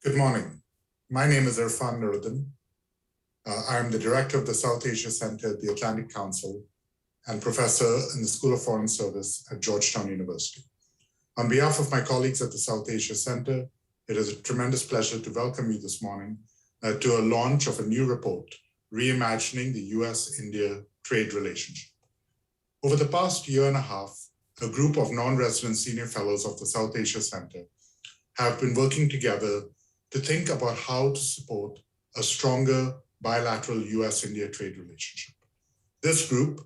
Good morning. My name is Irfan Nuruddin. I am the director of the South Asia Center at the Atlantic Council and professor in the School of Foreign Service at Georgetown University. On behalf of my colleagues at the South Asia Center, it is a tremendous pleasure to welcome you this morning to a launch of a new report, Reimagining the US-India Trade Relationship. Over the past year and a half, a group of non-resident senior fellows of the South Asia Center have been working together to think about how to support a stronger bilateral US-India trade relationship. This group,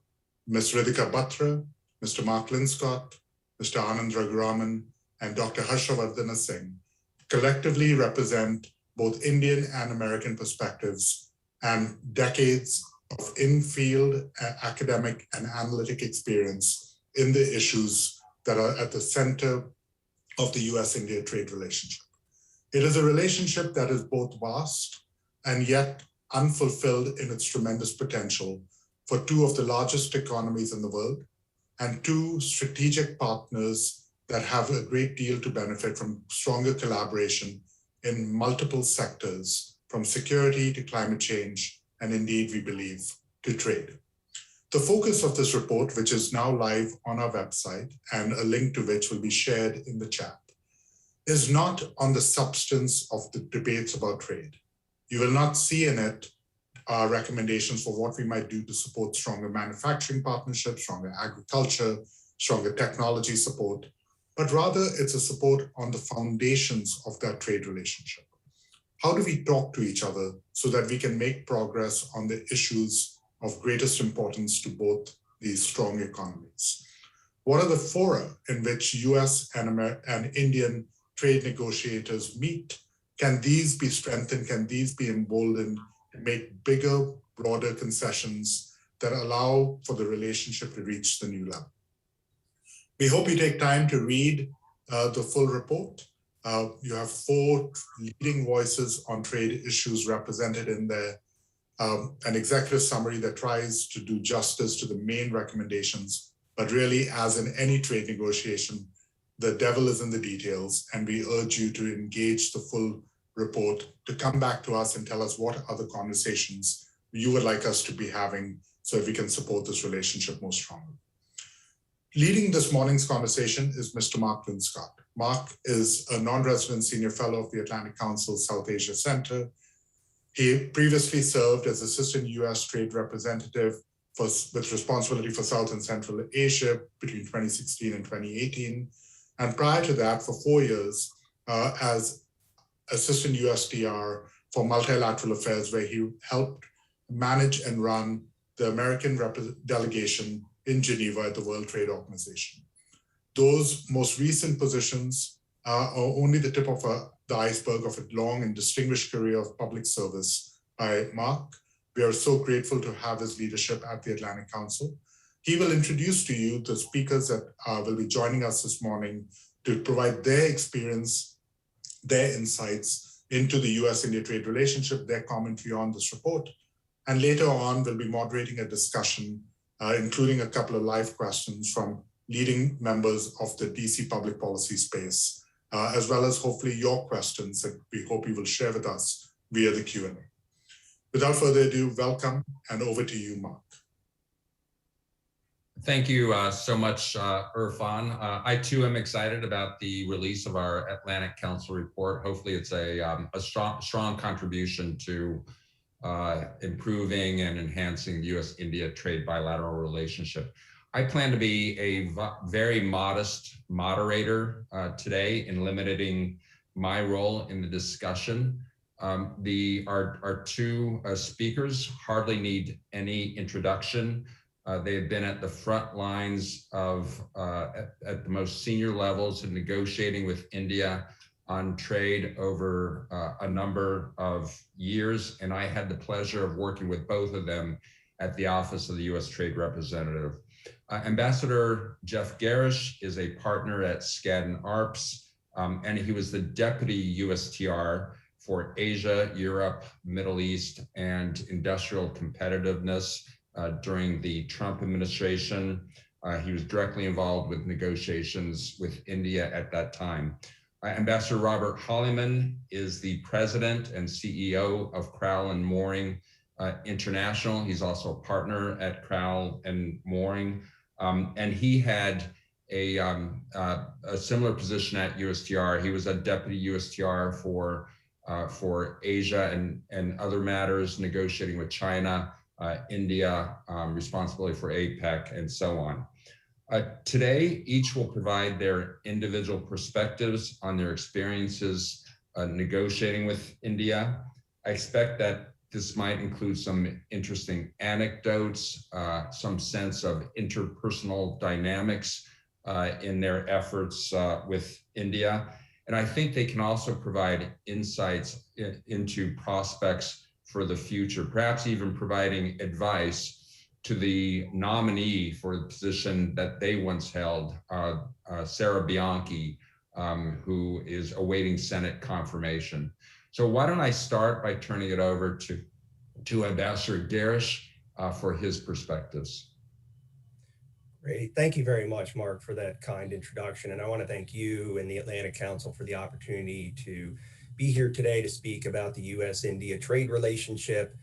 Ms. Ritika Batra, Mr. Mark Linscott, Mr. Anand Raghuraman, and Dr. Harshavardhana Singh collectively represent both Indian and American perspectives and decades of in-field academic and analytic experience in the issues that are at the center of the US-India trade relationship. It is a relationship that is both vast and yet unfulfilled in its tremendous potential for two of the largest economies in the world and two strategic partners that have a great deal to benefit from stronger collaboration in multiple sectors, from security to climate change, and indeed, we believe, to trade. The focus of this report, which is now live on our website and a link to which will be shared in the chat, is not on the substance of the debates about trade. You will not see in it recommendations for what we might do to support stronger manufacturing partnerships, stronger agriculture, stronger technology support, but rather it's a support on the foundations of that trade relationship. How do we talk to each other so that we can make progress on the issues of greatest importance to both these strong economies? What are the fora in which US and Indian trade negotiators meet? Can these be strengthened? Can these be emboldened to make bigger, broader concessions that allow for the relationship to reach the new level? We hope you take time to read the full report. You have 4 leading voices on trade issues represented in there, an executive summary that tries to do justice to the main recommendations, but really, as in any trade negotiation, the devil is in the details, and we urge you to engage the full report, to come back to us and tell us what other conversations you would like us to be having so that we can support this relationship more strongly. Leading this morning's conversation is Mr. Mark Linscott. Mark is a non-resident senior fellow of the Atlantic Council South Asia Center. He previously served as assistant US trade representative with responsibility for South and Central Asia between 2016 and 2018. And prior to that, for 4 years, as assistant USTR for multilateral affairs, where he helped manage and run the American delegation in Geneva at the World Trade Organization. Those most recent positions are only the tip of the iceberg of a long and distinguished career of public service by Mark. We are so grateful to have his leadership at the Atlantic Council. He will introduce to you the speakers that will be joining us this morning to provide their experience, their insights into the US-India trade relationship, their commentary on this report. And later on, we'll be moderating a discussion, including a couple of live questions from leading members of the DC public policy space, as well as hopefully your questions that we hope you will share with us via the Q&A. Without further ado, welcome, and over to you, Mark. Thank you so much, Irfan. I too am excited about the release of our Atlantic Council report. Hopefully it's a strong contribution to improving and enhancing the US-India trade bilateral relationship. I plan to be a very modest moderator today in limiting my role in the discussion. Our 2 speakers hardly need any introduction. They have been at the front lines of, at the most senior levels in negotiating with India on trade over a number of years. And I had the pleasure of working with both of them at the Office of the US Trade Representative. Ambassador Jeff Garish is a partner at Skadden Arps, and he was the Deputy USTR for Asia, Europe, Middle East, and industrial competitiveness during the Trump administration. He was directly involved with negotiations with India at that time. Ambassador Robert Holliman is the president and CEO of Crowell and Mooring International. He's also a partner at Crowell and Mooring, and he had a similar position at USTR. He was a deputy USTR for Asia and other matters, negotiating with China, India, responsibility for APEC, and so on. Today, each will provide their individual perspectives on their experiences negotiating with India. I expect that this might include some interesting anecdotes, some sense of interpersonal dynamics in their efforts with India. And I think they can also provide insights into prospects for the future, perhaps even providing advice to the nominee for the position that they once held, Sarah Bianchi, who is awaiting Senate confirmation. So why don't I start by turning it over to Ambassador Garish for his perspectives. Great. Thank you very much, Mark, for that kind introduction. And I want to thank you and the Atlantic Council for the opportunity to be here today to speak about the US-India trade relationship,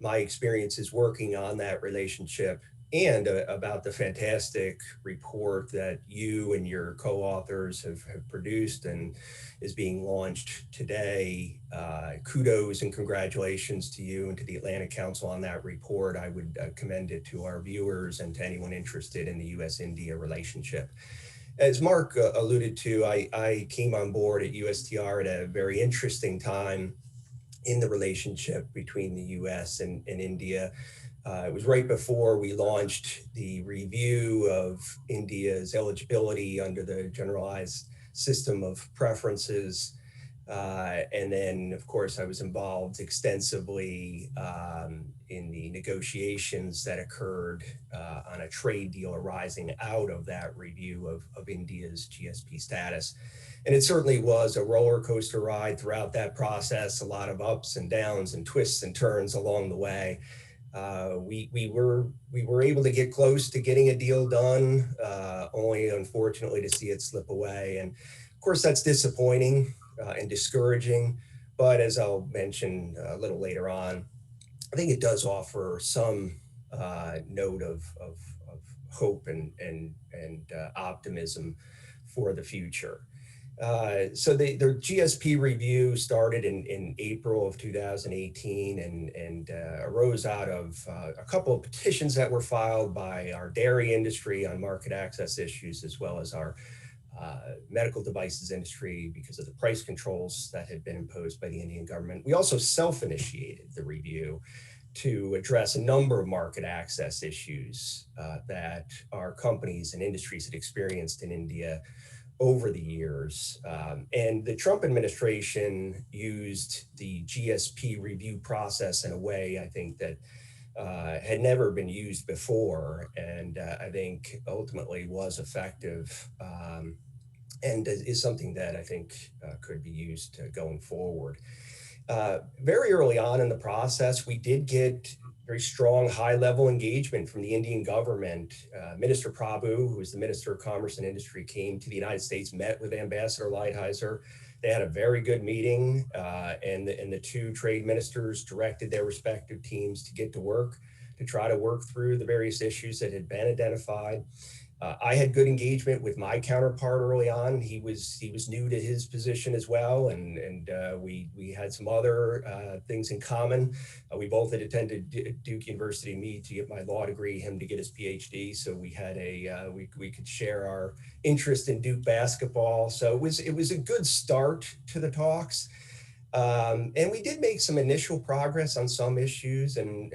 my experiences working on that relationship, and about the fantastic report that you and your co-authors have produced and is being launched today. Kudos and congratulations to you and to the Atlantic Council on that report. I would commend it to our viewers and to anyone interested in the US-India relationship. As Mark alluded to, I came on board at USTR at a very interesting time in the relationship between the US and India. It was right before we launched the review of India's eligibility under the generalized system of preferences. And then, of course, I was involved extensively in the negotiations that occurred on a trade deal arising out of that review of India's GSP status. And it certainly was a roller coaster ride throughout that process, a lot of ups and downs and twists and turns along the way. We were able to get close to getting a deal done, only unfortunately to see it slip away. And of course, that's disappointing and discouraging. But as I'll mention a little later on, I think it does offer some note of hope and optimism for the future. So the GSP review started in April of 2018 and arose out of a couple of petitions that were filed by our dairy industry on market access issues, as well as our medical devices industry because of the price controls that had been imposed by the Indian government. We also self-initiated the review to address a number of market access issues that our companies and industries had experienced in India over the years. And the Trump administration used the GSP review process in a way I think that had never been used before, and I think ultimately was effective and is something that I think could be used going forward. Very early on in the process, we did get very strong high-level engagement from the Indian government. Minister Prabhu, who was the Minister of Commerce and Industry, came to the United States, met with Ambassador Lighthizer. They had a very good meeting, and the two trade ministers directed their respective teams to get to work to try to work through the various issues that had been identified. I had good engagement with my counterpart early on. He was new to his position as well, and we had some other things in common. We both had attended Duke University, me to get my law degree, him to get his PhD. So we had we could share our interest in Duke basketball. So it was a good start to the talks. And we did make some initial progress on some issues, and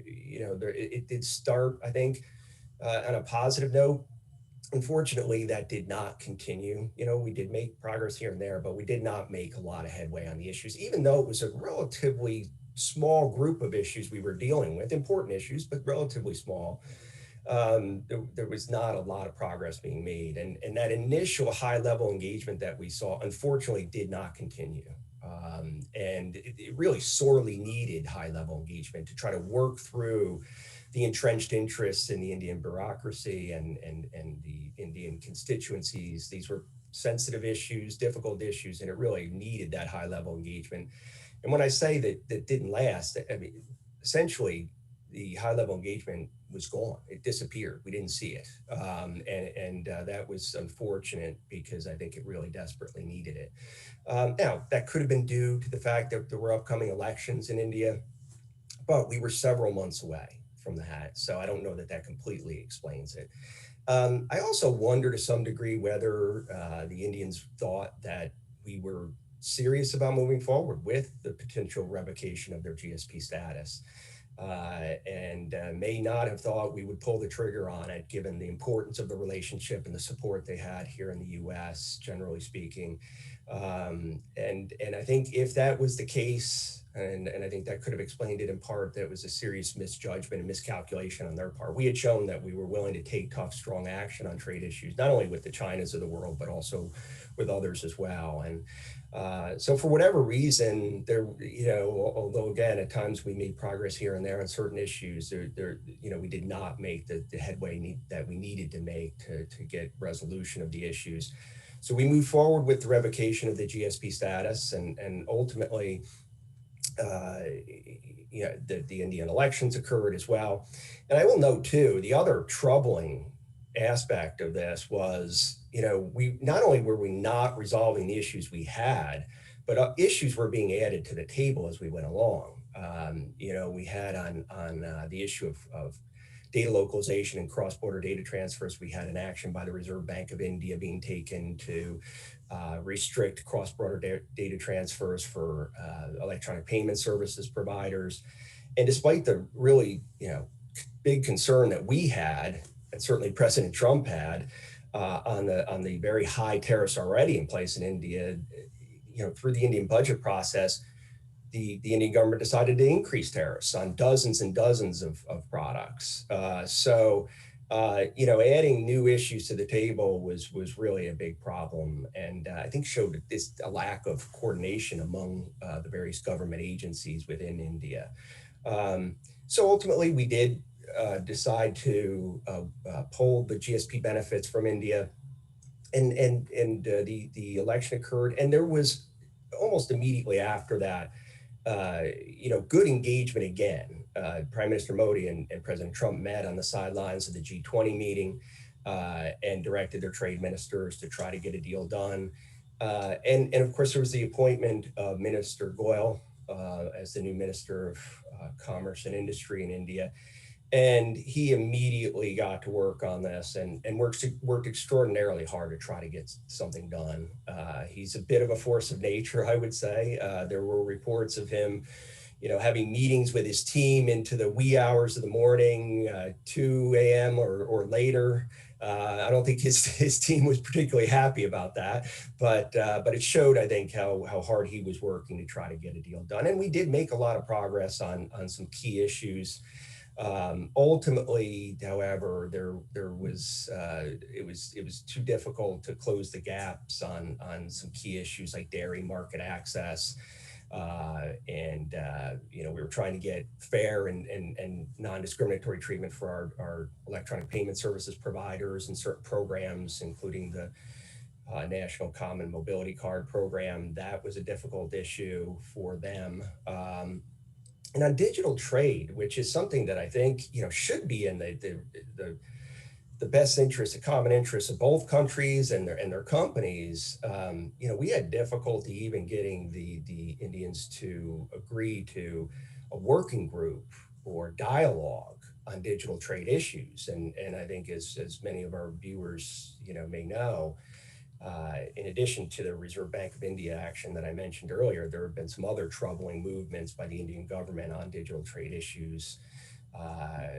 it did start, I think, on a positive note. Unfortunately, that did not continue. We did make progress here and there, but we did not make a lot of headway on the issues, even though it was a relatively small group of issues we were dealing with, important issues, but relatively small. There was not a lot of progress being made. And that initial high-level engagement that we saw, unfortunately, did not continue. And it really sorely needed high-level engagement to try to work through the entrenched interests in the Indian bureaucracy and the Indian constituencies. These were sensitive issues, difficult issues, and it really needed that high level engagement. And when I say that didn't last, I mean, essentially the high level engagement was gone. It disappeared. We didn't see it. And that was unfortunate because I think it really desperately needed it. Now, that could have been due to the fact that there were upcoming elections in India, but we were several months away from that. So I don't know that that completely explains it. I also wonder to some degree whether the Indians thought that we were serious about moving forward with the potential revocation of their GSP status. And may not have thought we would pull the trigger on it, given the importance of the relationship and the support they had here in the U.S., generally speaking. And I think if that was the case, and I think that could have explained it in part, that was a serious misjudgment and miscalculation on their part. We had shown that we were willing to take tough, strong action on trade issues, not only with the Chinas of the world, but also with others as well. And so for whatever reason, there, although again, at times we made progress here and there on certain issues, we did not make the headway that we needed to make to get resolution of the issues. So we moved forward with the revocation of the GSP status, and ultimately, the Indian elections occurred as well. And I will note too, the other troubling aspect of this was, we not only were we not resolving the issues we had, but issues were being added to the table as we went along. We had on the issue of data localization and cross-border data transfers, we had an action by the Reserve Bank of India being taken to restrict cross-border data transfers for electronic payment services providers. And despite the really, big concern that we had, and certainly President Trump had, on the very high tariffs already in place in India, through the Indian budget process, the Indian government decided to increase tariffs on dozens and dozens of products. Adding new issues to the table was really a big problem, and I think showed a lack of coordination among the various government agencies within India. So ultimately, we did decide to pull the GSP benefits from India, and the election occurred, and there was almost immediately after that, good engagement again. Prime Minister Modi and President Trump met on the sidelines of the G20 meeting and directed their trade ministers to try to get a deal done. And of course, there was the appointment of Minister Goyal as the new Minister of Commerce and Industry in India. And he immediately got to work on this and worked extraordinarily hard to try to get something done. He's a bit of a force of nature, I would say. There were reports of him, having meetings with his team into the wee hours of the morning, 2 a.m. or later. I don't think his team was particularly happy about that, but it showed, I think, how hard he was working to try to get a deal done. And we did make a lot of progress on some key issues. Ultimately, however, it was too difficult to close the gaps on some key issues like dairy market access. We were trying to get fair and non-discriminatory treatment for our electronic payment services providers and certain programs, including the National Common Mobility Card program. That was a difficult issue for them. And on digital trade, which is something that I think should be in the best interest, the common interest of both countries and their companies, we had difficulty even getting the Indians to agree to a working group or dialogue on digital trade issues. And I think as many of our viewers may know, in addition to the Reserve Bank of India action that I mentioned earlier, there have been some other troubling movements by the Indian government on digital trade issues,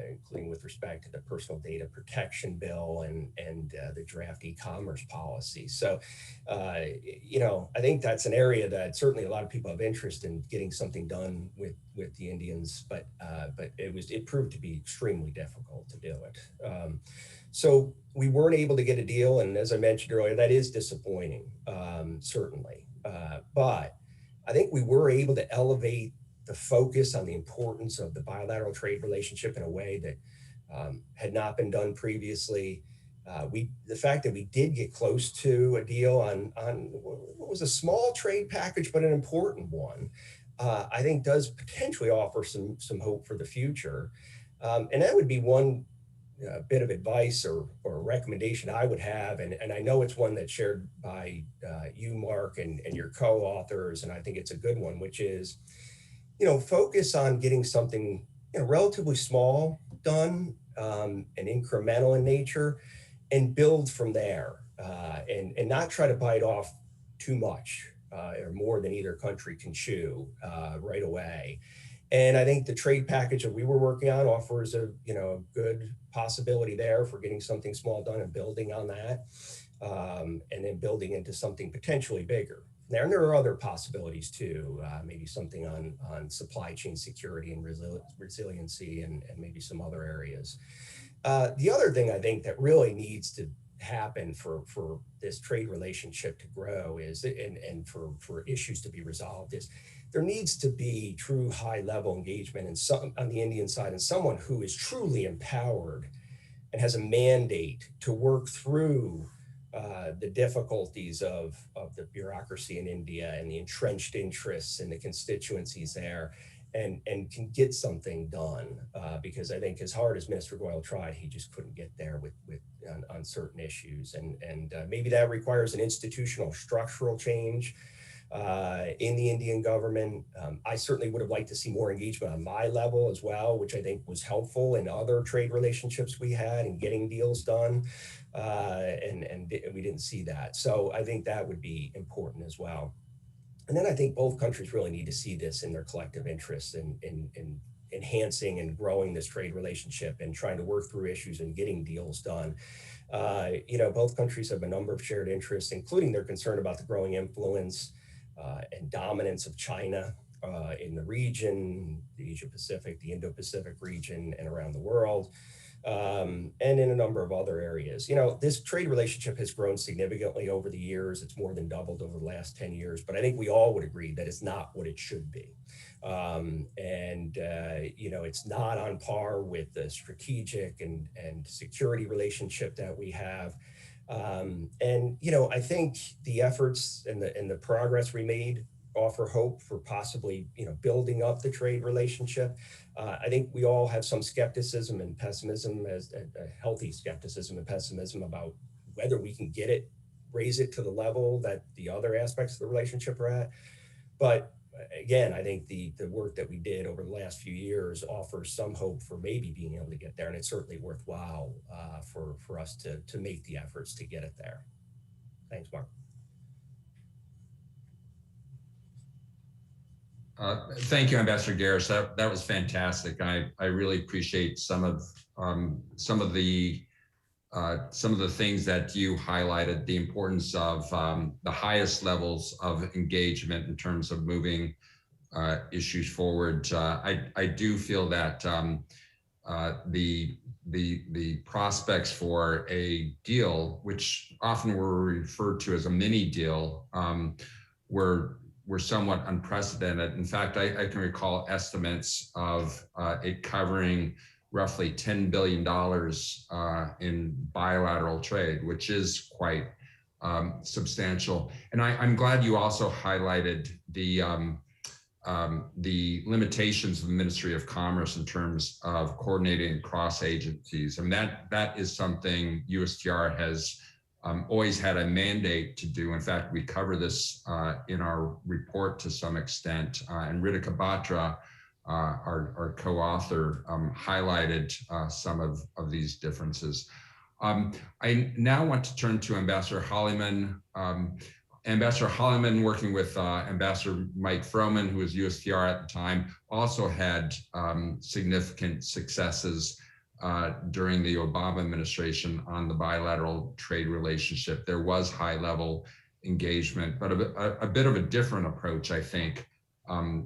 including with respect to the Personal Data Protection Bill and the draft e-commerce policy. So, I think that's an area that certainly a lot of people have interest in getting something done with the Indians, but it proved to be extremely difficult to do it. So we weren't able to get a deal, and as I mentioned earlier, that is disappointing, certainly. But I think we were able to elevate the focus on the importance of the bilateral trade relationship in a way that had not been done previously. The fact that we did get close to a deal on what was a small trade package, but an important one, I think does potentially offer some hope for the future. And that would be one bit of advice or recommendation I would have. And I know it's one that's shared by you, Mark, and your co-authors, and I think it's a good one, which is, focus on getting something relatively small done and incremental in nature, and build from there, and not try to bite off too much or more than either country can chew right away. And I think the trade package that we were working on offers a good possibility there for getting something small done and building on that, and then building into something potentially bigger. And there are other possibilities too, maybe something on supply chain security and resiliency and maybe some other areas. The other thing I think that really needs to happen for this trade relationship to grow is, and for issues to be resolved, is there needs to be true high-level engagement on the Indian side, and someone who is truly empowered and has a mandate to work through the difficulties of the bureaucracy in India and the entrenched interests and the constituencies there, and can get something done. Because I think as hard as Minister Goyal tried, he just couldn't get there on certain issues. And maybe that requires an institutional structural change in the Indian government. I certainly would have liked to see more engagement on my level as well, which I think was helpful in other trade relationships we had in getting deals done. And we didn't see that. So I think that would be important as well. And then I think both countries really need to see this in their collective interests in enhancing and growing this trade relationship and trying to work through issues and getting deals done. Both countries have a number of shared interests, including their concern about the growing influence and dominance of China in the region, the Asia-Pacific, the Indo-Pacific region, and around the world. And in a number of other areas. This trade relationship has grown significantly over the years. It's more than doubled over the last 10 years, but I think we all would agree that it's not what it should be. It's not on par with the strategic and security relationship that we have. I think the efforts and the progress we made offer hope for possibly, building up the trade relationship. I think we all have some skepticism and pessimism, as a healthy skepticism and pessimism about whether we can raise it to the level that the other aspects of the relationship are at. But again, I think the work that we did over the last few years offers some hope for maybe being able to get there. And it's certainly worthwhile for us to make the efforts to get it there. Thanks, Mark. Thank you, Ambassador Garris. That was fantastic. I really appreciate some of the things that you highlighted, the importance of the highest levels of engagement in terms of moving issues forward. I do feel that the prospects for a deal, which often were referred to as a mini deal, were somewhat unprecedented. In fact, I can recall estimates of it covering roughly $10 billion in bilateral trade, which is quite substantial. And I'm glad you also highlighted the limitations of the Ministry of Commerce in terms of coordinating across agencies. I mean, that is something USTR has always had a mandate to do. In fact, we cover this in our report to some extent, and Ritika Batra, our co-author, highlighted some of these differences. I now want to turn to Ambassador Holliman. Ambassador Holliman, working with Ambassador Mike Froman, who was USTR at the time, also had significant successes during the Obama administration on the bilateral trade relationship. There was high-level engagement, but a bit of a different approach, I think,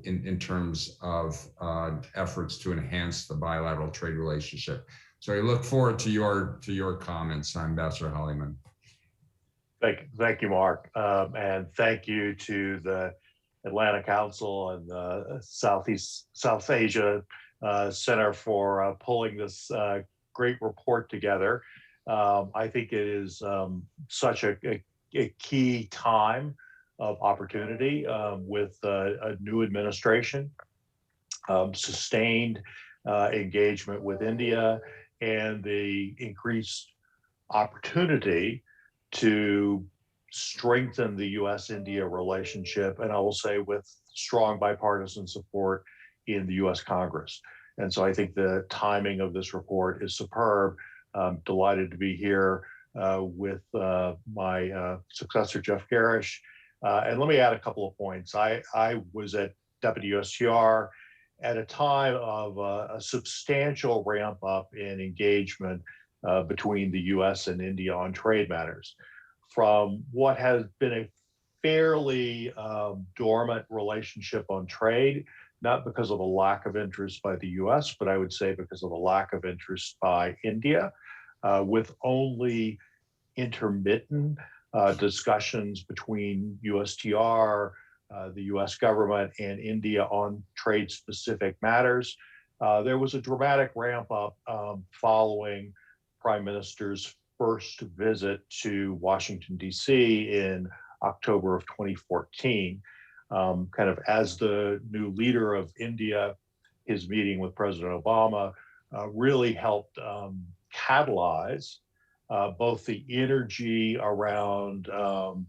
in terms of efforts to enhance the bilateral trade relationship. So I look forward to your comments, Ambassador Holliman. Thank you, Mark, and thank you to the Atlantic Council and the South Asia Center for pulling this great report together. I think it is such a key time of opportunity with a new administration, sustained engagement with India, and the increased opportunity to strengthen the US-India relationship, and I will say with strong bipartisan support in the US Congress. And so I think the timing of this report is superb. I'm delighted to be here with my successor, Jeff Garish. And let me add a couple of points. I was at Deputy USTR at a time of a substantial ramp up in engagement between the US and India on trade matters. From what has been a fairly dormant relationship on trade, not because of a lack of interest by the US, but I would say because of a lack of interest by India, with only intermittent discussions between USTR, the US government, and India on trade-specific matters. There was a dramatic ramp up following Prime Minister's first visit to Washington, D.C. in October of 2014. Kind of as the new leader of India, his meeting with President Obama really helped catalyze both the energy around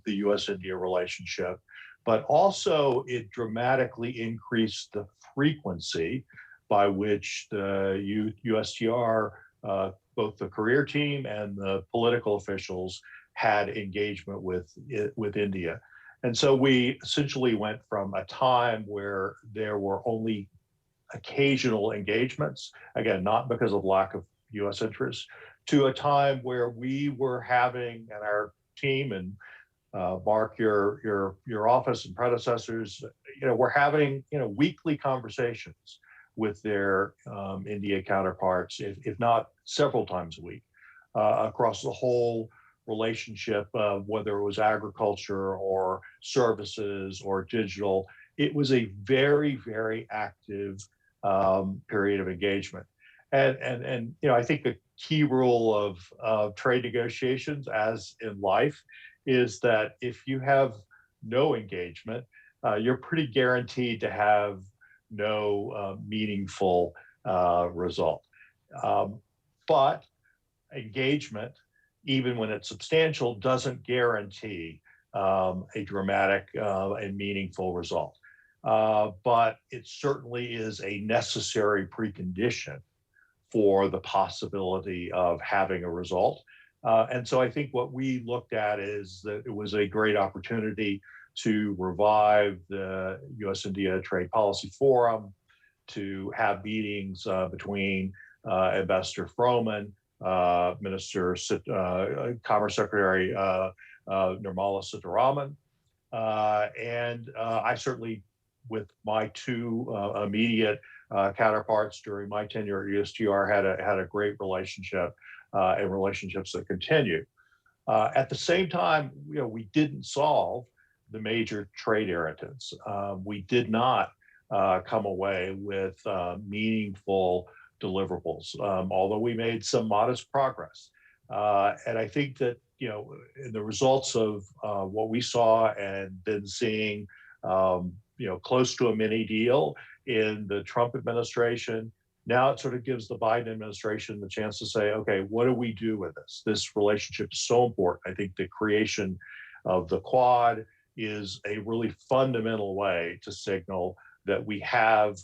the US-India relationship, but also it dramatically increased the frequency by which the USTR, both the career team and the political officials, had engagement with India. And so we essentially went from a time where there were only occasional engagements, again, not because of lack of US interest, to a time where we were having, and our team and Mark, your office and predecessors, we're having, weekly conversations with their India counterparts, if not several times a week, across the whole relationship, whether it was agriculture or services or digital. It was a very, very active period of engagement. And I think the key rule of trade negotiations, as in life, is that if you have no engagement, you're pretty guaranteed to have no meaningful result. But engagement, even when it's substantial, doesn't guarantee a dramatic and meaningful result. But it certainly is a necessary precondition for the possibility of having a result. And so I think what we looked at is that it was a great opportunity to revive the US-India Trade Policy Forum, to have meetings between Ambassador Froman, Commerce Secretary Nirmala Sitharaman, and I certainly, with my two immediate counterparts during my tenure at USTR, had a great relationship and relationships that continue. At the same time, we didn't solve the major trade irritants. We did not come away with meaningful deliverables, although we made some modest progress. And I think that, in the results of what we saw and been seeing, close to a mini deal in the Trump administration, now it sort of gives the Biden administration the chance to say, okay, what do we do with this? This relationship is so important. I think the creation of the Quad is a really fundamental way to signal that we have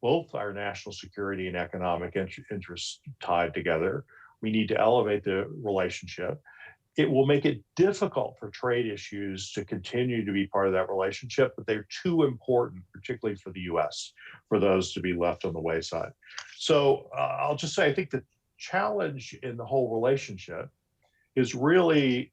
both our national security and economic interests tied together. We need to elevate the relationship. It will make it difficult for trade issues to continue to be part of that relationship, but they're too important, particularly for the US, for those to be left on the wayside. So I'll just say, I think the challenge in the whole relationship is really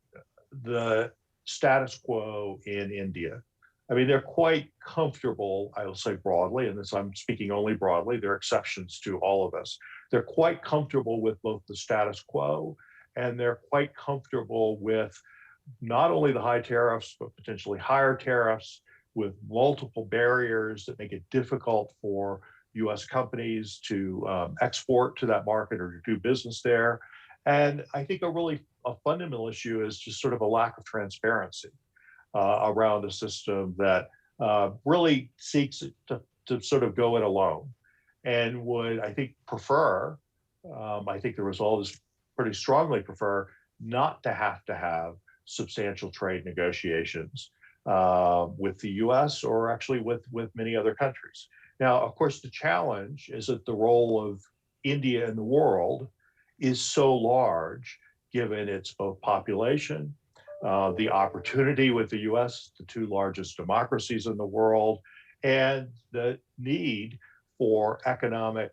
the status quo in India. I mean, they're quite comfortable, I will say broadly, and this I'm speaking only broadly, there are exceptions to all of this. They're quite comfortable with both the status quo, and they're quite comfortable with not only the high tariffs, but potentially higher tariffs, with multiple barriers that make it difficult for US companies to export to that market or to do business there. And I think a fundamental issue is just sort of a lack of transparency around a system that really seeks to sort of go it alone and would, I think, prefer, I think the result is pretty strongly prefer not to have substantial trade negotiations with the US or actually with many other countries. Now, of course, the challenge is that the role of India in the world is so large, given its both population, the opportunity with the US, the two largest democracies in the world, and the need for economic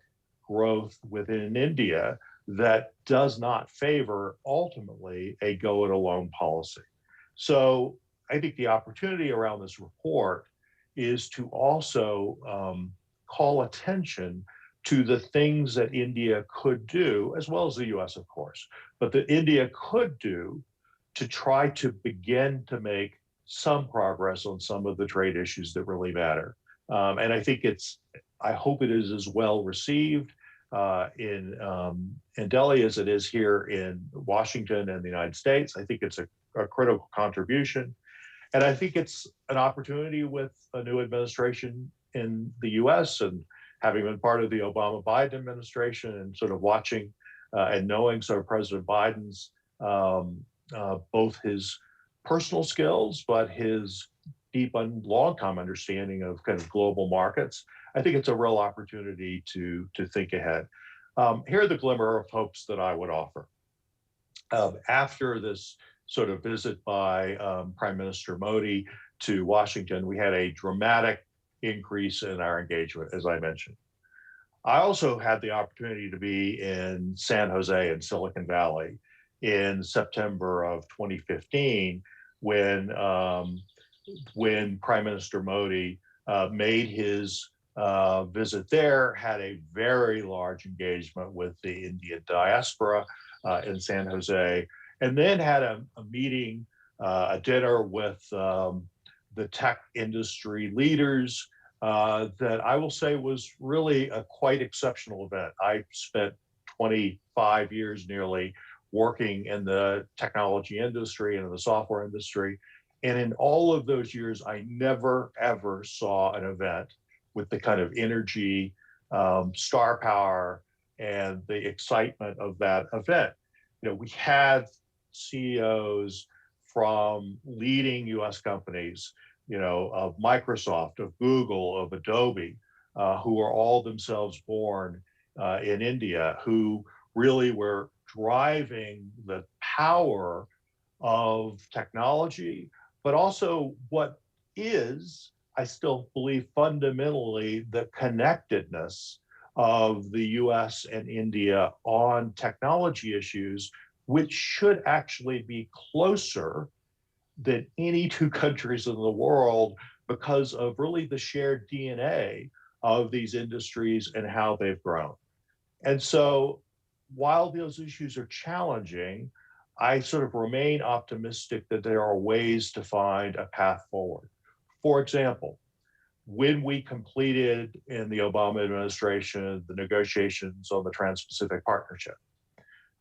growth within India that does not favor ultimately a go it alone policy. So I think the opportunity around this report is to also call attention to the things that India could do, as well as the US, of course, but that India could do to try to begin to make some progress on some of the trade issues that really matter. And I think I hope it is as well received in Delhi as it is here in Washington and the United States. I think it's a critical contribution. And I think it's an opportunity with a new administration in the US and having been part of the Obama-Biden administration and sort of watching and knowing sort of President Biden's both his personal skills, but his deep and long-time understanding of kind of global markets. I think it's a real opportunity to think ahead. Here are the glimmer of hopes that I would offer. After this sort of visit by Prime Minister Modi to Washington, we had a dramatic increase in our engagement, as I mentioned. I also had the opportunity to be in San Jose in Silicon Valley in September of 2015 when Prime Minister Modi made his visit there, had a very large engagement with the Indian diaspora in San Jose, and then had a meeting, a dinner with the tech industry leaders that I will say was really a quite exceptional event. I spent 25 years nearly working in the technology industry and in the software industry. And in all of those years, I never, ever saw an event with the kind of energy, star power, and the excitement of that event. You know, we had CEOs from leading US companies, you know, of Microsoft, of Google, of Adobe, who are all themselves born in India, who really were driving the power of technology, but also what is, I still believe, fundamentally the connectedness of the US and India on technology issues, which should actually be closer than any two countries in the world because of really the shared DNA of these industries and how they've grown. And so while those issues are challenging, I sort of remain optimistic that there are ways to find a path forward. For example, when we completed in the Obama administration the negotiations on the Trans-Pacific Partnership,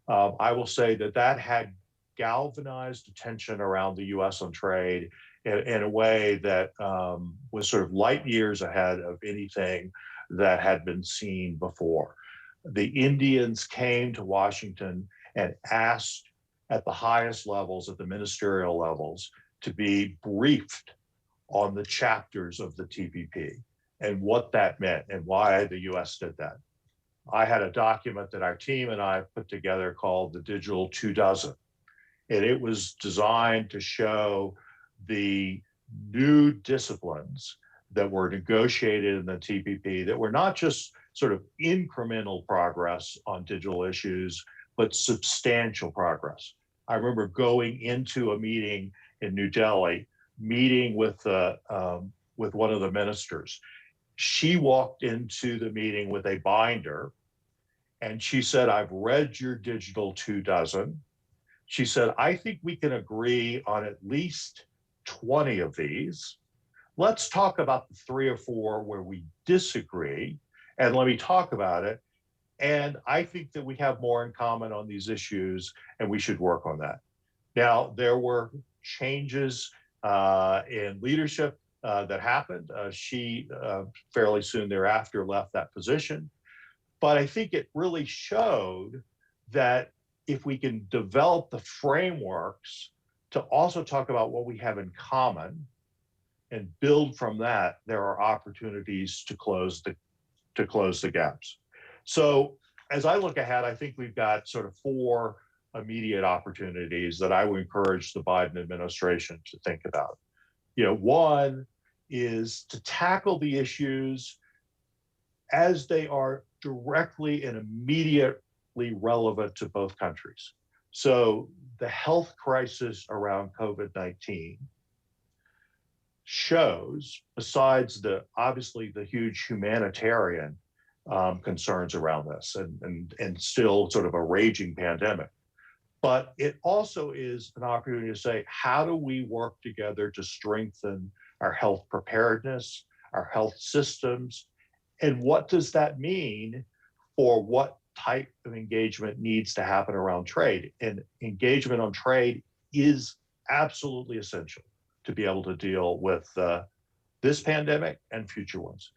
I will say that that had galvanized attention around the US on trade in a way that was sort of light years ahead of anything that had been seen before. The Indians came to Washington and asked at the highest levels, at the ministerial levels, to be briefed on the chapters of the TPP and what that meant and why the US did that. I had a document that our team and I put together called the Digital 24, and it was designed to show the new disciplines that were negotiated in the TPP that were not just sort of incremental progress on digital issues, but substantial progress. I remember going into a meeting in New Delhi, meeting with one of the ministers. She walked into the meeting with a binder and she said, "I've read your Digital 24. She said, "I think we can agree on at least 20 of these. Let's talk about the 3 or 4 where we disagree, and let me talk about it. And I think that we have more in common on these issues, and we should work on that. Now, there were changes in leadership that happened. She fairly soon thereafter left that position. But I think it really showed that if we can develop the frameworks to also talk about what we have in common and build from that, there are opportunities to close the gaps. So as I look ahead, I think we've got sort of 4 immediate opportunities that I would encourage the Biden administration to think about. One is to tackle the issues as they are directly and immediately relevant to both countries. So the health crisis around COVID-19 shows, besides obviously the huge humanitarian concerns around this and still sort of a raging pandemic, but it also is an opportunity to say, how do we work together to strengthen our health preparedness, our health systems, and what does that mean for what type of engagement needs to happen around trade? And engagement on trade is absolutely essential to be able to deal with this pandemic and future ones.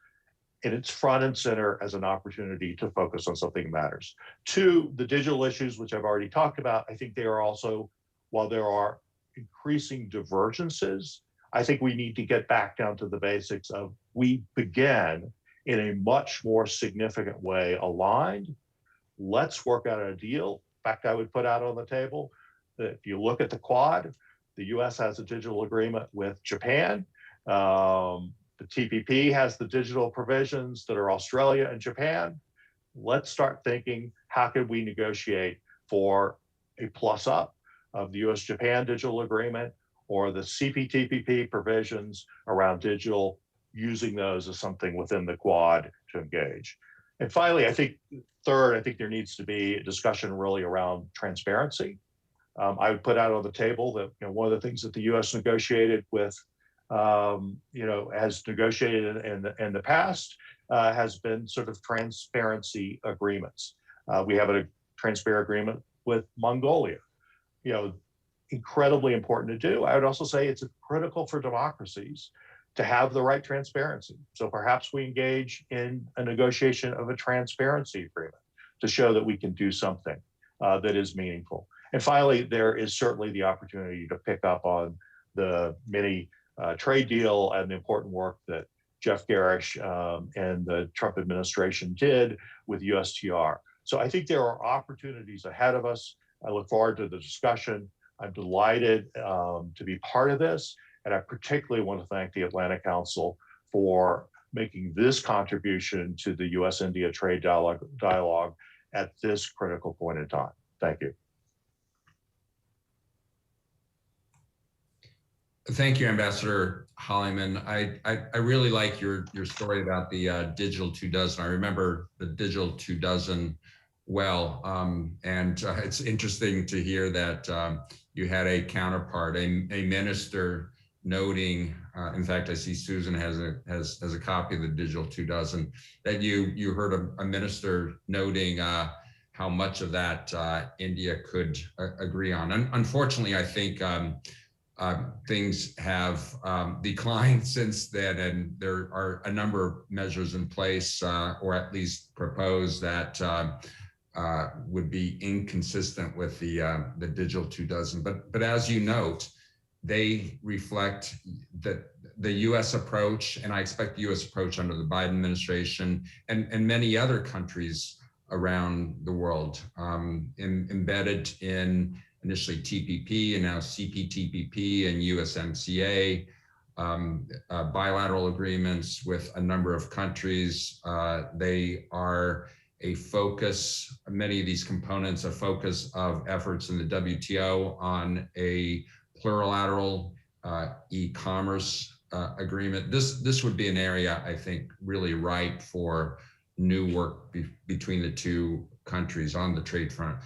And it's front and center as an opportunity to focus on something that matters. 2, the digital issues, which I've already talked about, I think they are also, while there are increasing divergences, I think we need to get back down to the basics of we began in a much more significant way aligned. Let's work out a deal. In fact, I would put out on the table that if you look at the Quad, the US has a digital agreement with Japan. The TPP has the digital provisions that are Australia and Japan. Let's start thinking, how can we negotiate for a plus up of the US-Japan digital agreement or the CPTPP provisions around digital, using those as something within the Quad to engage. And finally, I think third, I think there needs to be a discussion really around transparency. I would put out on the table that one of the things that the US negotiated with has negotiated in the past has been sort of transparency agreements. We have a transparent agreement with Mongolia, incredibly important to do. I would also say it's critical for democracies to have the right transparency. So perhaps we engage in a negotiation of a transparency agreement to show that we can do something that is meaningful. And finally, there is certainly the opportunity to pick up on the mini trade deal and the important work that Jeff Garish and the Trump administration did with USTR. So I think there are opportunities ahead of us. I look forward to the discussion. I'm delighted to be part of this. And I particularly want to thank the Atlantic Council for making this contribution to the US-India trade dialogue at this critical point in time. Thank you. Thank you, Ambassador Holliman. I really like your story about the Digital 24. I remember the Digital 24 well, and it's interesting to hear that you had a counterpart, a minister noting. In fact, I see Susan has a copy of the Digital 24, that you heard a minister noting how much of that India could agree on. Unfortunately, I think things have declined since then, and there are a number of measures in place, or at least proposed, that would be inconsistent with the Digital 24. But as you note, they reflect that the U.S. approach, and I expect the U.S. approach under the Biden administration and many other countries around the world, embedded in initially TPP and now CPTPP and USMCA, bilateral agreements with a number of countries. They are a focus, many of these components, a focus of efforts in the WTO on a plurilateral e-commerce agreement. This would be an area, I think, really ripe for new work between the two countries on the trade front.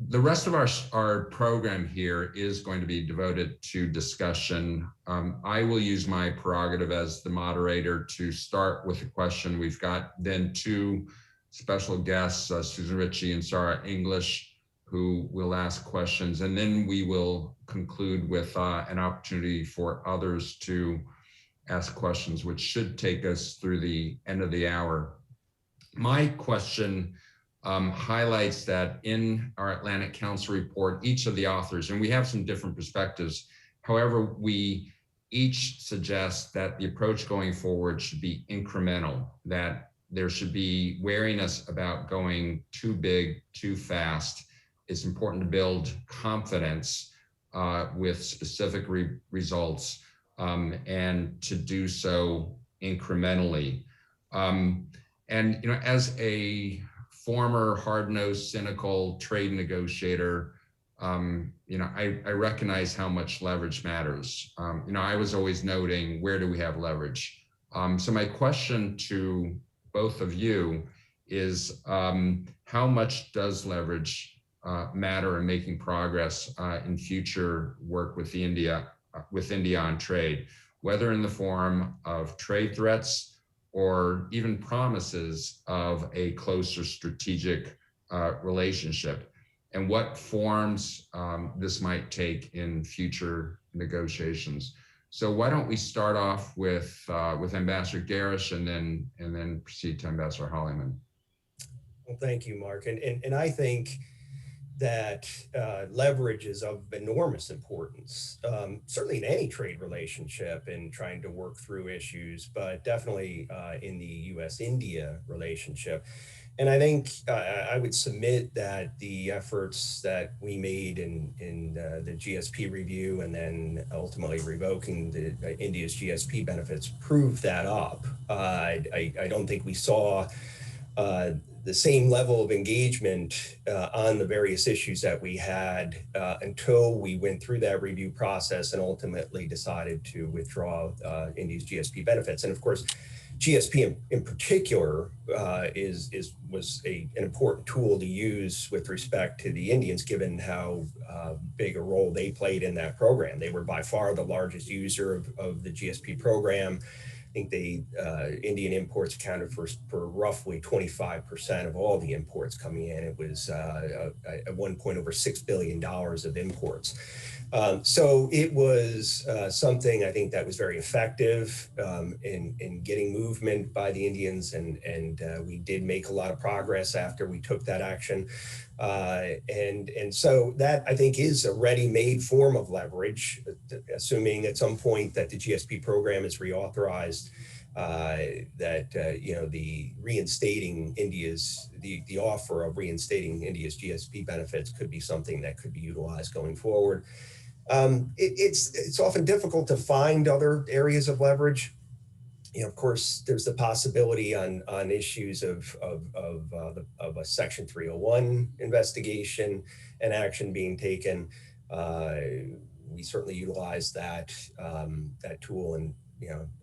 The rest of our program here is going to be devoted to discussion. I will use my prerogative as the moderator to start with a question. We've got then two special guests, Susan Ritchie and Sarah English, who will ask questions. And then we will conclude with an opportunity for others to ask questions, which should take us through the end of the hour. My question highlights that in our Atlantic Council report, each of the authors, and we have some different perspectives, however, we each suggest that the approach going forward should be incremental, that there should be wariness about going too big, too fast. It's important to build confidence with specific results and to do so incrementally. And as a former hard-nosed, cynical trade negotiator, I recognize how much leverage matters. I was always noting, where do we have leverage? So my question to both of you is, how much does leverage matter in making progress in future work with India on trade, whether in the form of trade threats or even promises of a closer strategic relationship, and what forms this might take in future negotiations. So why don't we start off with Ambassador Garish and then proceed to Ambassador Holliman. Well, thank you, Mark. And I think that leverage is of enormous importance, certainly in any trade relationship in trying to work through issues, but definitely in the US-India relationship. And I think I would submit that the efforts that we made in the GSP review and then ultimately revoking India's GSP benefits proved that up. I don't think we saw the same level of engagement on the various issues that we had until we went through that review process and ultimately decided to withdraw India's GSP benefits. And of course, GSP in particular was an important tool to use with respect to the Indians, given how big a role they played in that program. They were by far the largest user of the GSP program. I think Indian imports accounted for roughly 25% of all the imports coming in. It was at one point over $6 billion of imports. So it was something I think that was very effective in getting movement by the Indians, and we did make a lot of progress after we took that action. And so that, I think, is a ready-made form of leverage, assuming at some point that the GSP program is reauthorized, that the reinstating India's the offer of reinstating India's GSP benefits could be something that could be utilized going forward. It's often difficult to find other areas of leverage. Of course, there's the possibility on issues of a Section 301 investigation and action being taken. We certainly utilize that tool in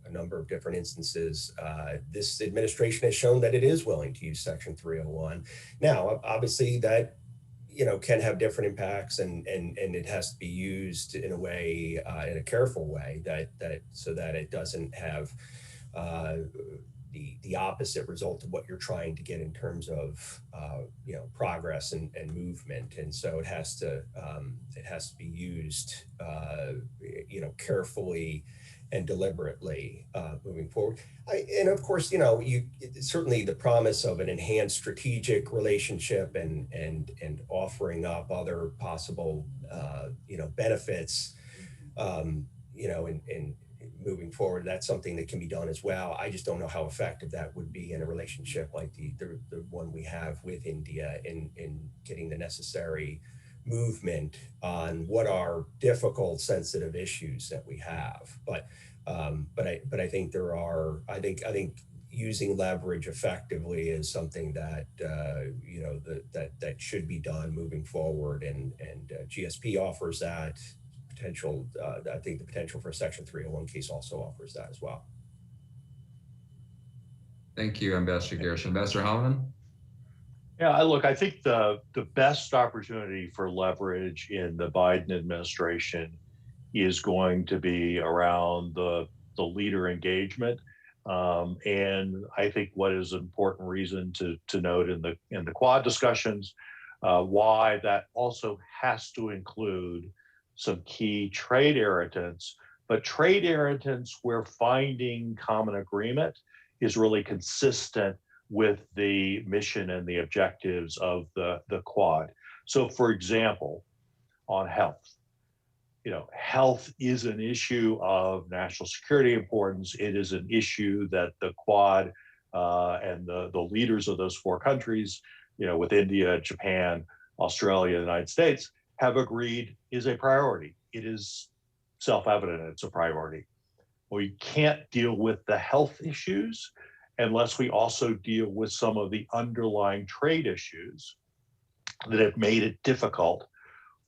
a number of different instances. This administration has shown that it is willing to use Section 301. Now, obviously, that can have different impacts, and it has to be used in a way, in a careful way, that so that it doesn't have the opposite result of what you're trying to get in terms of progress and movement. And so it has to be used carefully and deliberately moving forward. And of course, certainly the promise of an enhanced strategic relationship and offering up other possible benefits, and moving forward, that's something that can be done as well. I just don't know how effective that would be in a relationship like the one we have with India in getting the necessary movement on what are difficult, sensitive issues that we have. But I think there are. I think using leverage effectively is something that that should be done moving forward, and GSP offers that potential. I think the potential for a Section 301 case also offers that as well. Thank you, Ambassador Garish. Ambassador Holliman? Yeah, I think the best opportunity for leverage in the Biden administration is going to be around the leader engagement. And I think what is an important reason to note in the Quad discussions, why that also has to include some key trade irritants, but trade irritants where finding common agreement is really consistent with the mission and the objectives of the Quad. So for example, on health, health is an issue of national security importance. It is an issue that the Quad and the leaders of those four countries, with India, Japan, Australia, the United States, have agreed is a priority. It is self-evident it's a priority. We can't deal with the health issues unless we also deal with some of the underlying trade issues that have made it difficult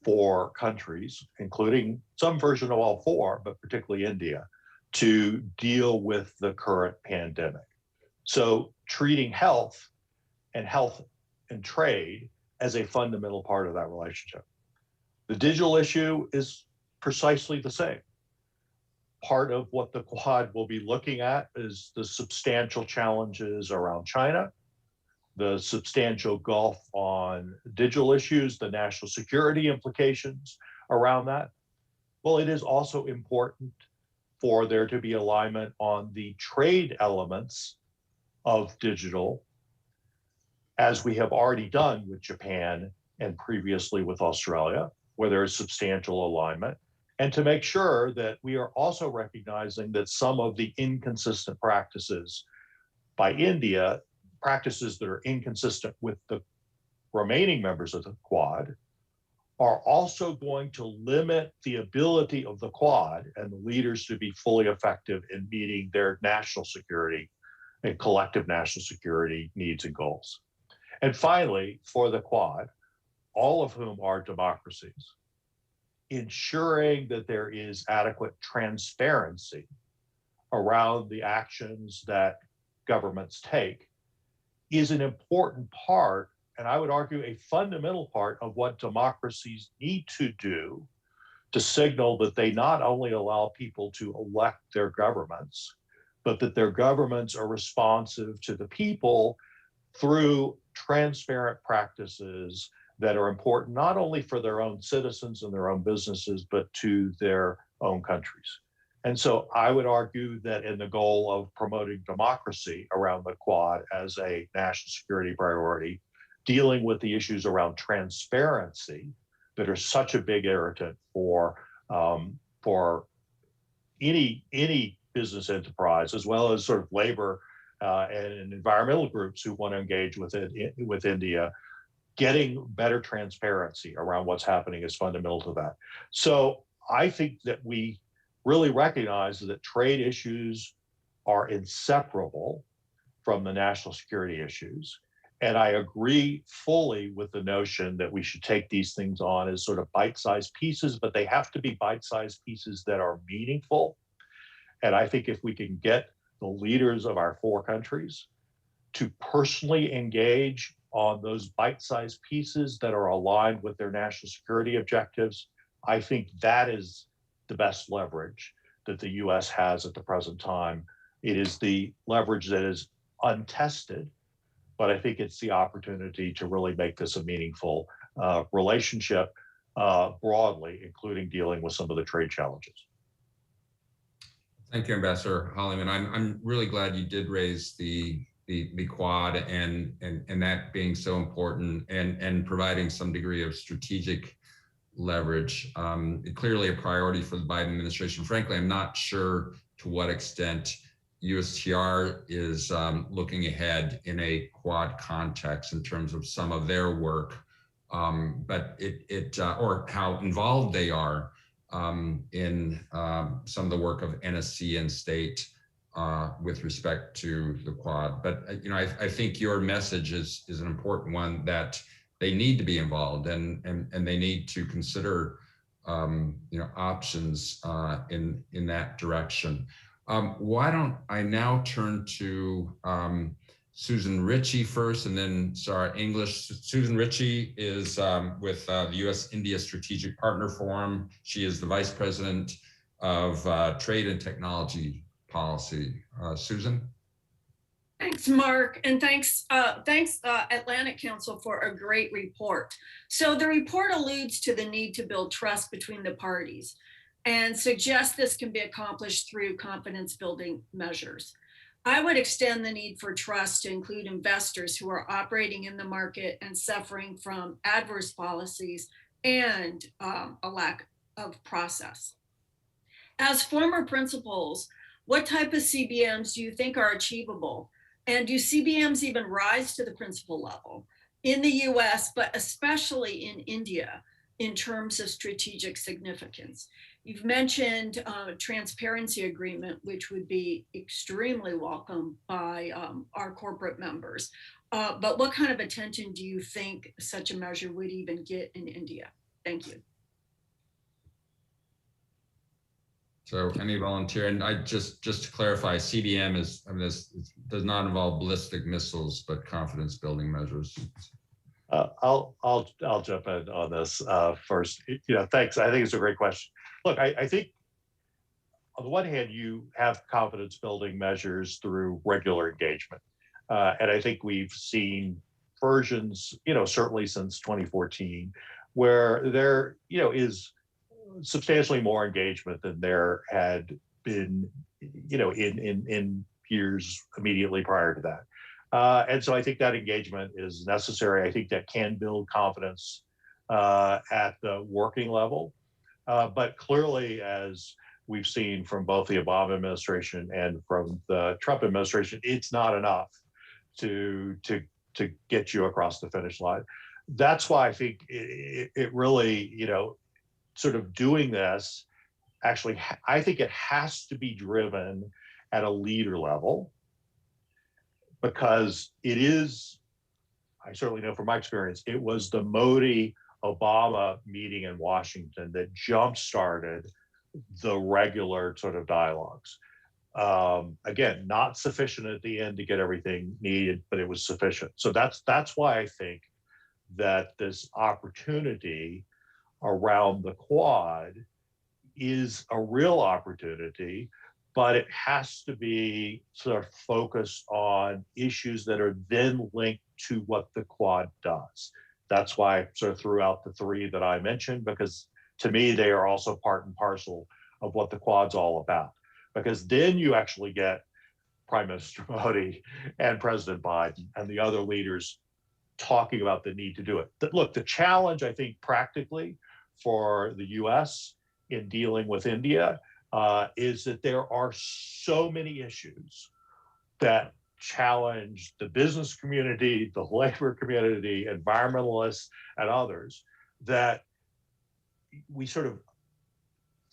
for countries, including some version of all four, but particularly India, to deal with the current pandemic. So treating health and trade as a fundamental part of that relationship. The digital issue is precisely the same. Part of what the Quad will be looking at is the substantial challenges around China, the substantial gulf on digital issues, the national security implications around that. Well, it is also important for there to be alignment on the trade elements of digital, as we have already done with Japan and previously with Australia, where there is substantial alignment, and to make sure that we are also recognizing that some of the inconsistent practices by India, practices that are inconsistent with the remaining members of the Quad, are also going to limit the ability of the Quad and the leaders to be fully effective in meeting their national security and collective national security needs and goals. And finally, for the Quad, all of whom are democracies, ensuring that there is adequate transparency around the actions that governments take is an important part, and I would argue a fundamental part of what democracies need to do to signal that they not only allow people to elect their governments, but that their governments are responsive to the people through transparent practices that are important not only for their own citizens and their own businesses, but to their own countries. And so I would argue that in the goal of promoting democracy around the Quad as a national security priority, dealing with the issues around transparency that are such a big irritant for any business enterprise, as well as sort of labor and environmental groups who want to engage with India, getting better transparency around what's happening is fundamental to that. So I think that we really recognize that trade issues are inseparable from the national security issues. And I agree fully with the notion that we should take these things on as sort of bite-sized pieces, but they have to be bite-sized pieces that are meaningful. And I think if we can get the leaders of our four countries to personally engage on those bite-sized pieces that are aligned with their national security objectives, I think that is the best leverage that the US has at the present time. It is the leverage that is untested, but I think it's the opportunity to really make this a meaningful relationship broadly, including dealing with some of the trade challenges. Thank you, Ambassador Holliman. I'm really glad you did raise the Quad and that being so important and providing some degree of strategic leverage. Clearly a priority for the Biden administration. Frankly, I'm not sure to what extent USTR is looking ahead in a Quad context in terms of some of their work, but or how involved they are in some of the work of NSC and state with respect to the Quad. But I think your message is an important one, that they need to be involved and they need to consider options in that direction. Why don't I now turn to Susan Ritchie first, and then Sarah English. Susan Ritchie is with the US-India Strategic Partner Forum. She is the Vice President of Trade and Technology policy. Susan? Thanks, Mark, and thanks Atlantic Council for a great report. So the report alludes to the need to build trust between the parties and suggests this can be accomplished through confidence building measures. I would extend the need for trust to include investors who are operating in the market and suffering from adverse policies and a lack of process. As former principals, what type of CBMs do you think are achievable? And do CBMs even rise to the principal level in the US, but especially in India in terms of strategic significance? You've mentioned a transparency agreement, which would be extremely welcome by our corporate members. But what kind of attention do you think such a measure would even get in India? Thank you. So any volunteer, and I just to clarify, CBM is, I mean, this does not involve ballistic missiles, but confidence building measures. I'll jump in on this first. Thanks. I think it's a great question. Look, I think on the one hand, you have confidence building measures through regular engagement. And I think we've seen versions, certainly since 2014, where there, is substantially more engagement than there had been, in years immediately prior to that. And so I think that engagement is necessary. I think that can build confidence at the working level. But clearly, as we've seen from both the Obama administration and from the Trump administration, it's not enough to get you across the finish line. That's why I think it really, sort of doing this, actually, I think it has to be driven at a leader level, because it is, I certainly know from my experience, it was the Modi-Obama meeting in Washington that jump-started the regular sort of dialogues. Again, not sufficient at the end to get everything needed, but it was sufficient. So that's why I think that this opportunity around the Quad is a real opportunity, but it has to be sort of focused on issues that are then linked to what the Quad does. That's why I sort of threw out the three that I mentioned, because to me, they are also part and parcel of what the Quad's all about. Because then you actually get Prime Minister Modi and President Biden and the other leaders talking about the need to do it. Look, the challenge, I think, practically for the US in dealing with India is that there are so many issues that challenge the business community, the labor community, environmentalists, and others, that we sort of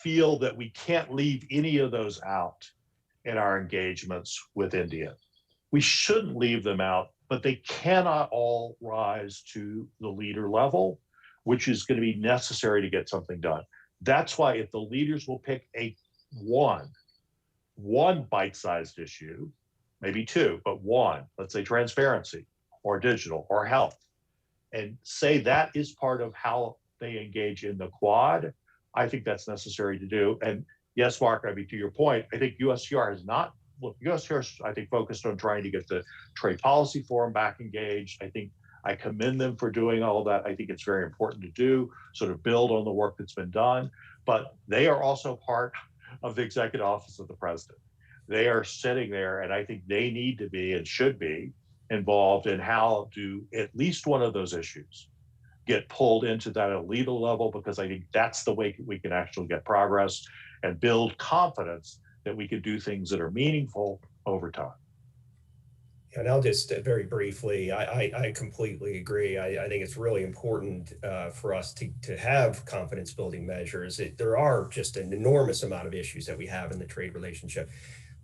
feel that we can't leave any of those out in our engagements with India. We shouldn't leave them out, but they cannot all rise to the leader level, which is going to be necessary to get something done. That's why if the leaders will pick one bite-sized issue, maybe two, but one, let's say transparency or digital or health, and say that is part of how they engage in the Quad, I think that's necessary to do. And yes, Mark, I mean, to your point, I think USTR has not, look, USTR is, I think, focused on trying to get the Trade Policy Forum back engaged. I think I commend them for doing all of that. I think it's very important to do, sort of build on the work that's been done, but they are also part of the Executive Office of the President. They are sitting there, and I think they need to be and should be involved in how to at least one of those issues get pulled into that elite level, because I think that's the way we can actually get progress and build confidence that we can do things that are meaningful over time. And I'll just very briefly, I completely agree. I think it's really important for us to have confidence building measures. There are just an enormous amount of issues that we have in the trade relationship.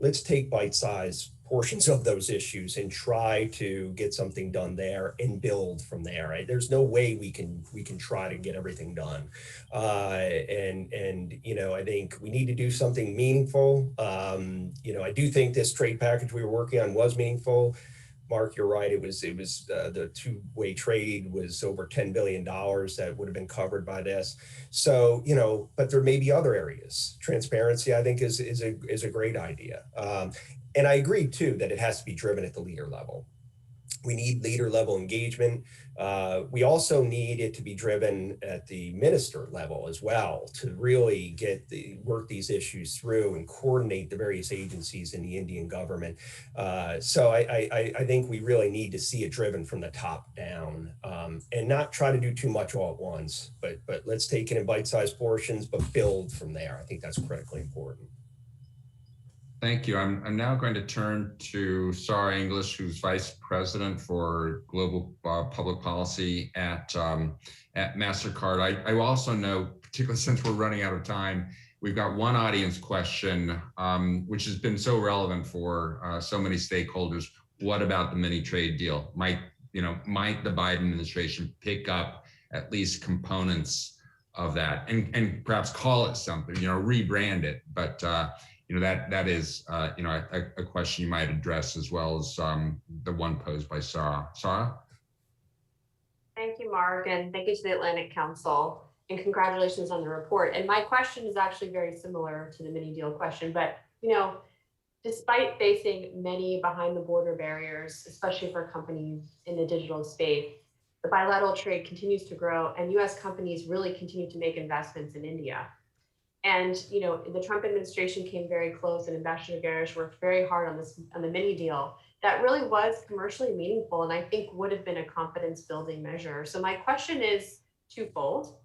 Let's take bite-sized portions of those issues and try to get something done there and build from there. Right? There's no way we can try to get everything done. And I think we need to do something meaningful. I do think this trade package we were working on was meaningful. Mark, you're right. It was the two-way trade was over $10 billion that would have been covered by this. So, but there may be other areas. Transparency, I think, is a great idea. And I agree too that it has to be driven at the leader level. We need leader level engagement. We also need it to be driven at the minister level as well to really work these issues through and coordinate the various agencies in the Indian government. So I think we really need to see it driven from the top down and not try to do too much all at once, but let's take it in bite-sized portions, but build from there. I think that's critically important. Thank you. I'm now going to turn to Sarah English, who's Vice President for Global Public Policy at MasterCard. I also know, particularly since we're running out of time, we've got one audience question, which has been so relevant for so many stakeholders. What about the mini trade deal? Might the Biden administration pick up at least components of that and perhaps call it something, rebrand it, but that is, a question you might address as well as the one posed by Sarah. Sarah? Thank you, Mark, and thank you to the Atlantic Council, and congratulations on the report. And my question is actually very similar to the mini deal question, but, despite facing many behind the border barriers, especially for companies in the digital space, the bilateral trade continues to grow and US companies really continue to make investments in India. And, the Trump administration came very close and Ambassador Garish worked very hard on the mini deal that really was commercially meaningful and I think would have been a confidence building measure. So my question is twofold.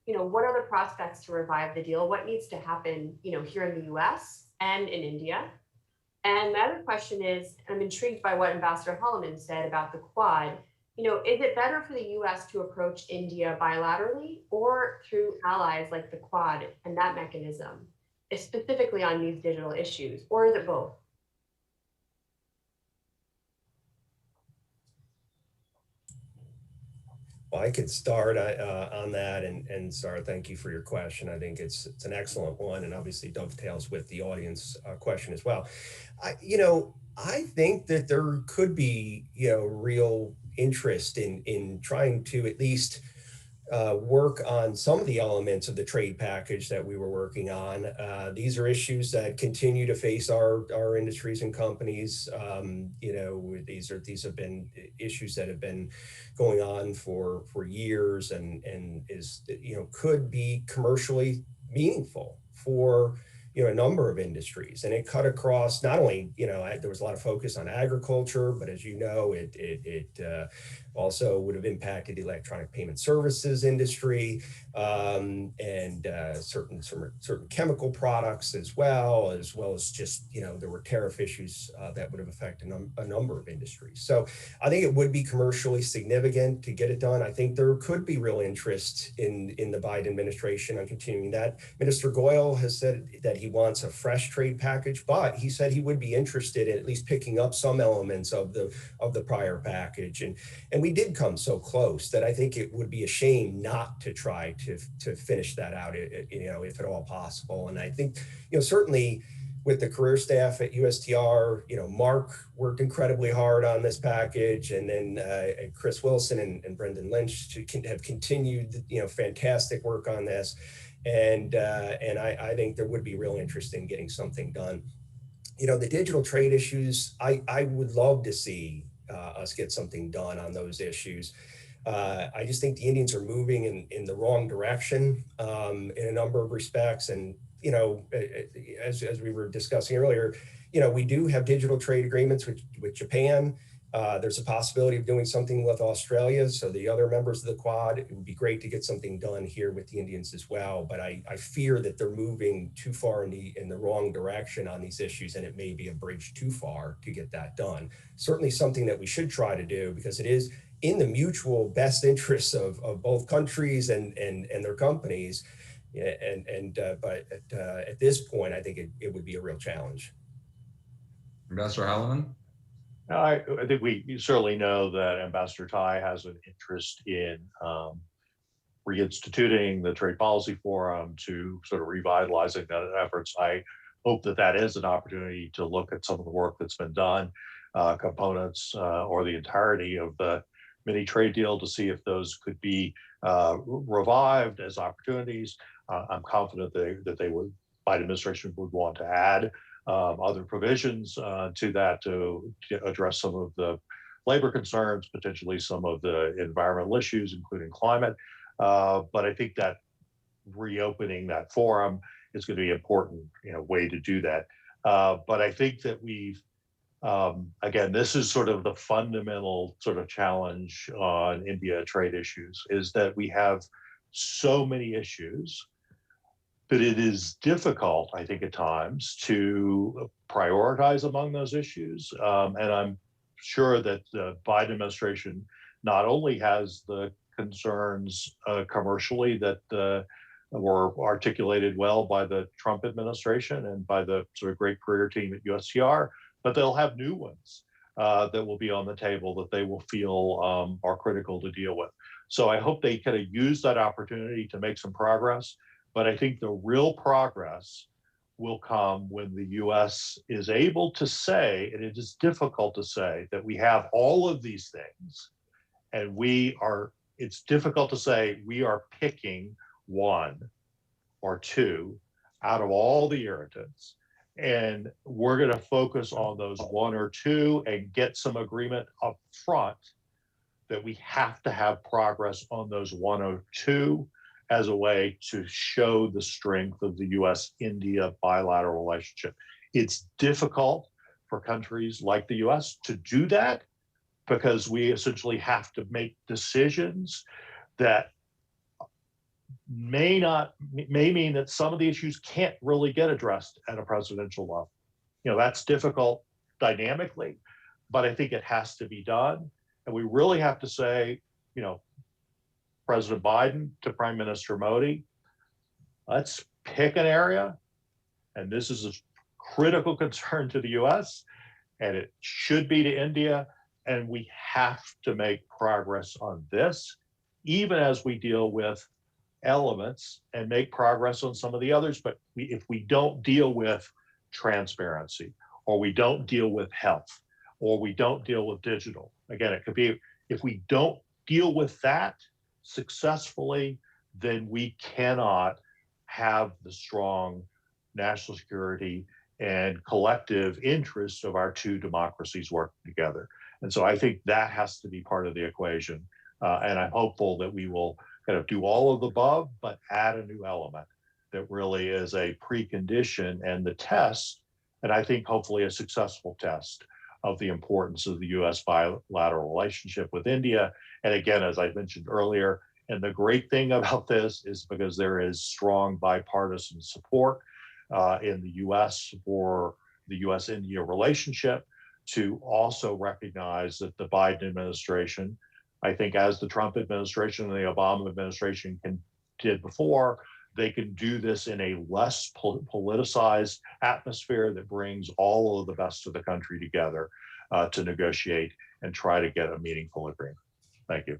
What are the prospects to revive the deal? What needs to happen, here in the US and in India? And my other question is, I'm intrigued by what Ambassador Holloman said about the Quad. Is it better for the US to approach India bilaterally or through allies like the Quad and that mechanism, specifically on these digital issues, or is it both? Well, I could start on that, and Sarah, thank you for your question. I think it's an excellent one, and obviously dovetails with the audience question as well. I think that there could be real interest in trying to at least work on some of the elements of the trade package that we were working on. These are issues that continue to face our industries and companies. These have been issues that have been going on for years and could be commercially meaningful for a number of industries, and it cut across not only there was a lot of focus on agriculture, but as it also would have impacted the electronic payment services industry and certain chemical products as well as just there were tariff issues that would have affected a number of industries. So I think it would be commercially significant to get it done. I think there could be real interest in the Biden administration on continuing that. Minister Goyal has said that he wants a fresh trade package, but he said he would be interested in at least picking up some elements of the prior package. And we did come so close that I think it would be a shame not to try to finish that out, if at all possible. And I think, certainly with the career staff at USTR, Mark worked incredibly hard on this package, and then Chris Wilson and Brendan Lynch have continued, fantastic work on this. And I think there would be real interest in getting something done. The digital trade issues, I would love to see us get something done on those issues. I just think the Indians are moving in the wrong direction in a number of respects. And, as we were discussing earlier, we do have digital trade agreements with Japan. There's a possibility of doing something with Australia. So the other members of the Quad, it would be great to get something done here with the Indians as well. But I fear that they're moving too far in the wrong direction on these issues, and it may be a bridge too far to get that done. Certainly something that we should try to do, because it is in the mutual best interests of both countries and their companies. But at this point, I think it would be a real challenge. Ambassador Holloman? I think we certainly know that Ambassador Tai has an interest in reinstituting the Trade Policy Forum to sort of revitalizing that efforts. I hope that is an opportunity to look at some of the work that's been done. components or the entirety of the mini trade deal to see if those could be revived as opportunities. I'm confident that they would, Biden administration would want to add other provisions to that to address some of the labor concerns, potentially some of the environmental issues, including climate. But I think that reopening that forum is going to be an important way to do that. But I think that we've, again, this is sort of the fundamental sort of challenge on India trade issues, is that we have so many issues that it is difficult, I think, at times to prioritize among those issues. And I'm sure that the Biden administration not only has the concerns commercially that were articulated well by the Trump administration and by the sort of great career team at USTR, but they'll have new ones that will be on the table that they will feel are critical to deal with. So I hope they kind of use that opportunity to make some progress. But I think the real progress will come when the US is able to say, and it is difficult to say, that we have all of these things, and it's difficult to say we are picking one or two out of all the irritants, and we're going to focus on those one or two and get some agreement up front that we have to have progress on those one or two as a way to show the strength of the US-India bilateral relationship. It's difficult for countries like the US to do that because we essentially have to make decisions that may mean that some of the issues can't really get addressed at a presidential level. That's difficult dynamically, but I think it has to be done. And we really have to say, President Biden to Prime Minister Modi, let's pick an area, and this is a critical concern to the US, and it should be to India, and we have to make progress on this, even as we deal with elements and make progress on some of the others. But if we don't deal with transparency, or we don't deal with health, or we don't deal with digital, again, it could be, if we don't deal with that successfully, then we cannot have the strong national security and collective interests of our two democracies working together. And so I think that has to be part of the equation. And I'm hopeful that we will kind of do all of the above, but add a new element that really is a precondition and the test, and I think hopefully a successful test of the importance of the US bilateral relationship with India. And again, as I mentioned earlier, and the great thing about this is because there is strong bipartisan support in the US for the US-India relationship, to also recognize that the Biden administration, I think as the Trump administration and the Obama administration did before, they can do this in a less politicized atmosphere that brings all of the best of the country together to negotiate and try to get a meaningful agreement. Thank you.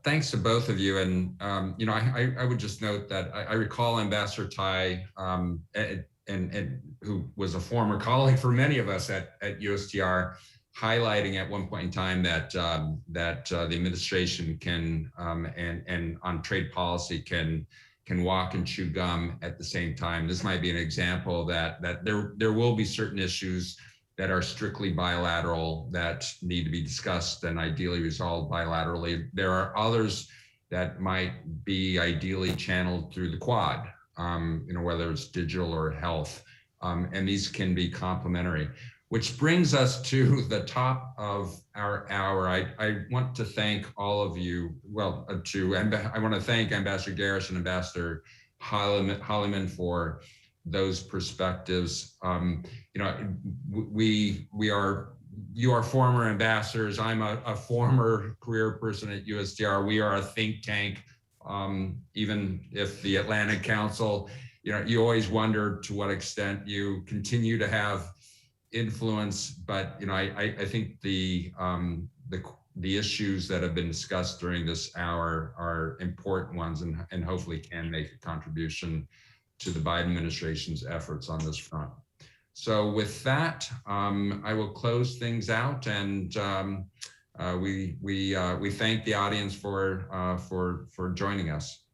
Thanks to both of you. And, I would just note that I recall Ambassador Tai, and who was a former colleague for many of us at USTR, highlighting at one point in time that the administration can and on trade policy can walk and chew gum at the same time. This might be an example that there will be certain issues that are strictly bilateral that need to be discussed and ideally resolved bilaterally. There are others that might be ideally channeled through the Quad, whether it's digital or health, and these can be complementary. Which brings us to the top of our hour. I want to thank all of you. Well, I want to thank Ambassador Garish and Ambassador Holliman for those perspectives. You are former ambassadors. I'm a former career person at USTR. We are a think tank. Even if the Atlantic Council, you always wonder to what extent you continue to have influence, but I think the issues that have been discussed during this hour are important ones, and hopefully can make a contribution to the Biden administration's efforts on this front. So with that, I will close things out, and we thank the audience for joining us.